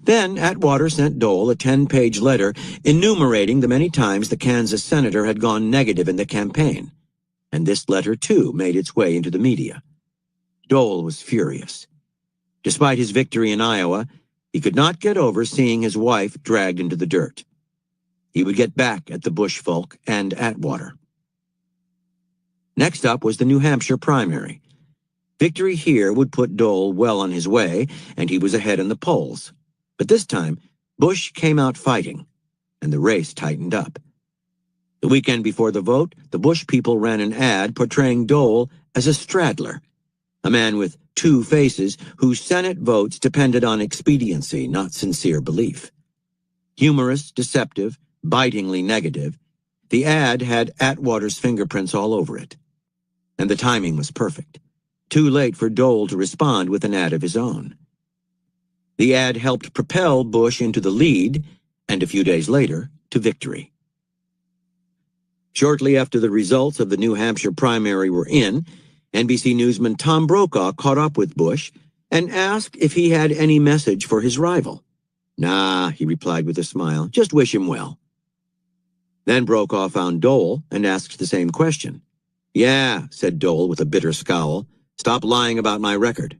Then Atwater sent Dole a 10-page letter enumerating the many times the Kansas senator had gone negative in the campaign, and this letter, too, made its way into the media. Dole was furious. Despite his victory in Iowa, he could not get over seeing his wife dragged into the dirt. He would get back at the Bush folk and Atwater. Next up was the New Hampshire primary. Victory here would put Dole well on his way, and he was ahead in the polls. But this time, Bush came out fighting, and the race tightened up. The weekend before the vote, the Bush people ran an ad portraying Dole as a straddler, a man with two faces whose Senate votes depended on expediency, not sincere belief. Humorous, deceptive, bitingly negative, the ad had Atwater's fingerprints all over it. And the timing was perfect. Too late for Dole to respond with an ad of his own. The ad helped propel Bush into the lead, and a few days later, to victory. Shortly after the results of the New Hampshire primary were in, NBC newsman Tom Brokaw caught up with Bush and asked if he had any message for his rival. "Nah," he replied with a smile, "just wish him well." Then Brokaw found Dole and asked the same question. "Yeah," said Dole with a bitter scowl, "stop lying about my record."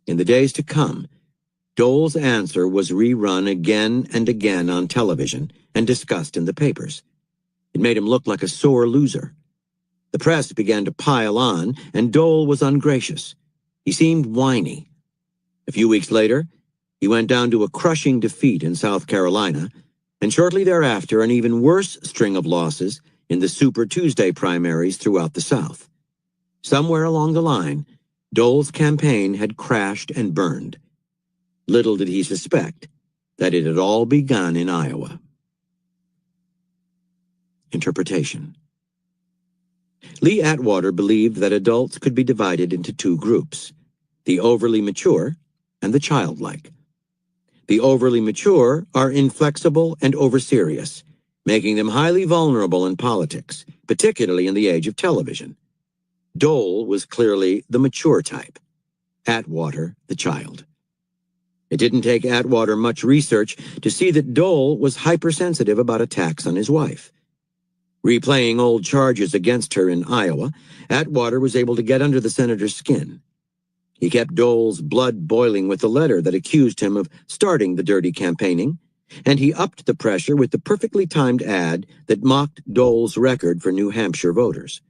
In the days to come, Dole's answer was rerun again and again on television and discussed in the papers. It made him look like a sore loser. The press began to pile on, and Dole was ungracious. He seemed whiny. A few weeks later, he went down to a crushing defeat in South Carolina, and shortly thereafter an even worse string of losses in the Super Tuesday primaries throughout the South. Somewhere along the line, Dole's campaign had crashed and burned. Little did he suspect that it had all begun in Iowa. Interpretation. Lee Atwater believed that adults could be divided into two groups, the overly mature and the childlike. The overly mature are inflexible and overserious, making them highly vulnerable in politics, particularly in the age of television. Dole was clearly the mature type, Atwater the child. It didn't take Atwater much research to see that Dole was hypersensitive about attacks on his wife. Replaying old charges against her in Iowa, Atwater was able to get under the senator's skin. He kept Dole's blood boiling with the letter that accused him of starting the dirty campaigning, and he upped the pressure with the perfectly timed ad that mocked Dole's record for New Hampshire voters.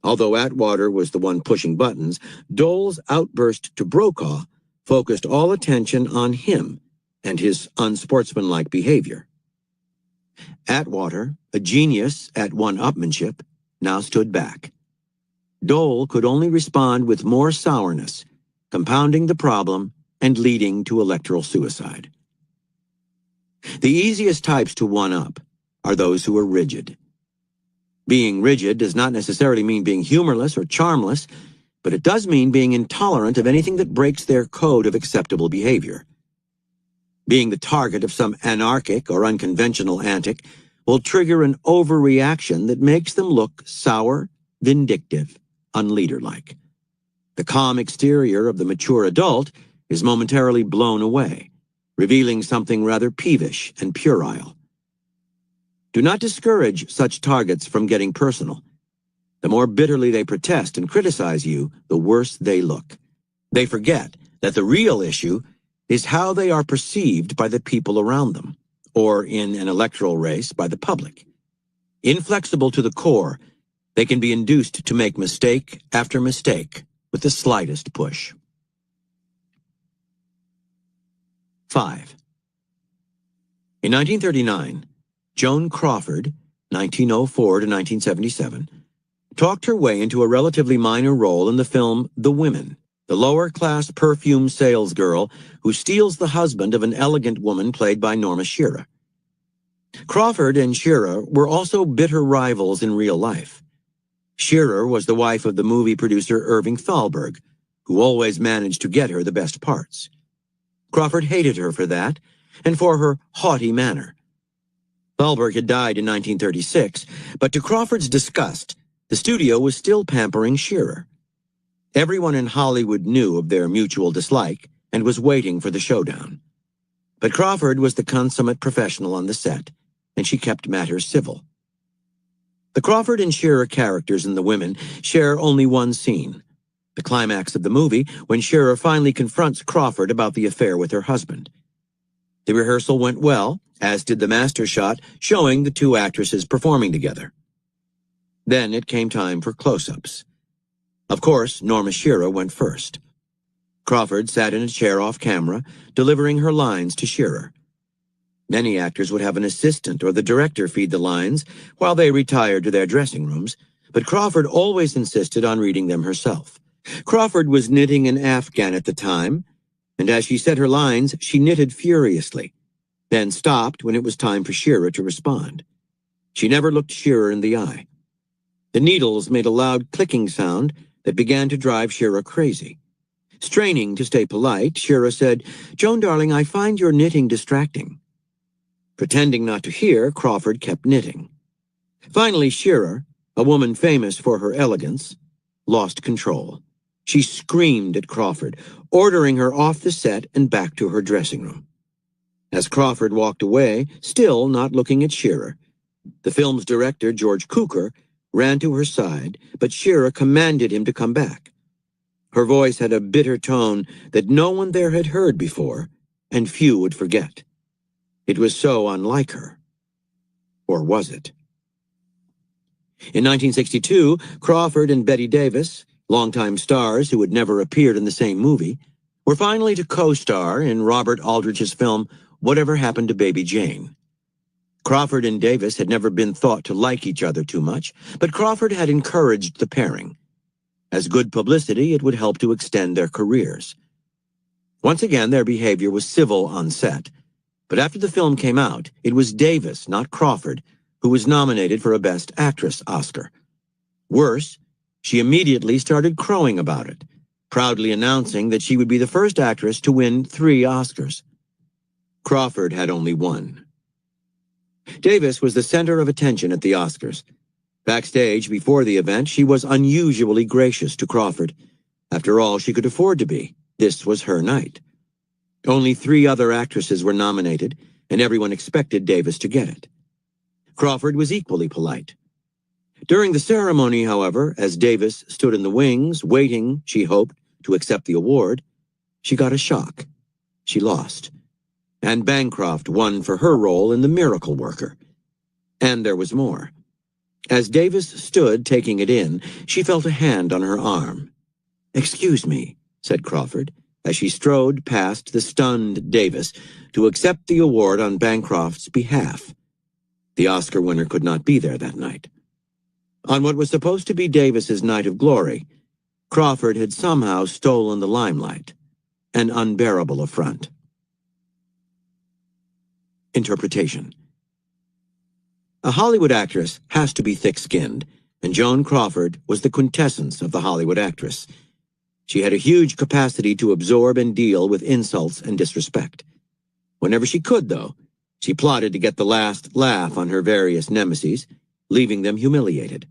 Although Atwater was the one pushing buttons, Dole's outburst to Brokaw focused all attention on him and his unsportsmanlike behavior. Atwater, a genius at one-upmanship, now stood back. Dole could only respond with more sourness, compounding the problem and leading to electoral suicide. The easiest types to one-up are those who are rigid. Being rigid does not necessarily mean being humorless or charmless, but it does mean being intolerant of anything that breaks their code of acceptable behavior. Being the target of some anarchic or unconventional antic will trigger an overreaction that makes them look sour, vindictive, unleaderlike. The calm exterior of the mature adult is momentarily blown away, revealing something rather peevish and puerile. Do not discourage such targets from getting personal. The more bitterly they protest and criticize you, the worse they look. They forget that the real issue is how they are perceived by the people around them, or in an electoral race by the public. Inflexible to the core, they can be induced to make mistake after mistake with the slightest push. 5. In 1939, Joan Crawford, 1904 to 1977, talked her way into a relatively minor role in the film The Women, the lower-class perfume salesgirl who steals the husband of an elegant woman played by Norma Shearer. Crawford and Shearer were also bitter rivals in real life. Shearer was the wife of the movie producer Irving Thalberg, who always managed to get her the best parts. Crawford hated her for that, and for her haughty manner. Thalberg had died in 1936, but to Crawford's disgust, the studio was still pampering Shearer. Everyone in Hollywood knew of their mutual dislike, and was waiting for the showdown. But Crawford was the consummate professional on the set, and she kept matters civil. The Crawford and Shearer characters in The Women share only one scene, the climax of the movie when Shearer finally confronts Crawford about the affair with her husband. The rehearsal went well, as did the master shot showing the two actresses performing together. Then it came time for close-ups. Of course, Norma Shearer went first. Crawford sat in a chair off camera, delivering her lines to Shearer. Many actors would have an assistant or the director feed the lines while they retired to their dressing rooms, but Crawford always insisted on reading them herself. Crawford was knitting an afghan at the time, and as she said her lines, she knitted furiously, then stopped when it was time for Shearer to respond. She never looked Shearer in the eye. The needles made a loud clicking sound that began to drive Shearer crazy. Straining to stay polite, Shearer said, "Joan, darling, I find your knitting distracting." Pretending not to hear, Crawford kept knitting. Finally, Shearer, a woman famous for her elegance, lost control. She screamed at Crawford, ordering her off the set and back to her dressing room. As Crawford walked away, still not looking at Shearer, the film's director, George Cukor, ran to her side, but Shearer commanded him to come back. Her voice had a bitter tone that no one there had heard before, and few would forget. It was so unlike her. Or was it? In 1962, Crawford and Bette Davis, longtime stars who had never appeared in the same movie, were finally to co-star in Robert Aldrich's film Whatever Happened to Baby Jane. Crawford and Davis had never been thought to like each other too much, but Crawford had encouraged the pairing. As good publicity, it would help to extend their careers. Once again, their behavior was civil on set, but after the film came out, it was Davis, not Crawford, who was nominated for a Best Actress Oscar. Worse, she immediately started crowing about it, proudly announcing that she would be the first actress to win 3 Oscars. Crawford had only 1. Davis was the center of attention at the Oscars. Backstage, before the event, she was unusually gracious to Crawford. After all, she could afford to be. This was her night. Only 3 other actresses were nominated, and everyone expected Davis to get it. Crawford was equally polite. During the ceremony, however, as Davis stood in the wings, waiting, she hoped, to accept the award, she got a shock. She lost. And Bancroft won for her role in The Miracle Worker. And there was more. As Davis stood taking it in, she felt a hand on her arm. "Excuse me," said Crawford, as she strode past the stunned Davis to accept the award on Bancroft's behalf. The Oscar winner could not be there that night. On what was supposed to be Davis's night of glory, Crawford had somehow stolen the limelight. An unbearable affront. Interpretation. A Hollywood actress has to be thick-skinned, and Joan Crawford was the quintessence of the Hollywood actress. She had a huge capacity to absorb and deal with insults and disrespect. Whenever she could, though, she plotted to get the last laugh on her various nemeses, leaving them humiliated.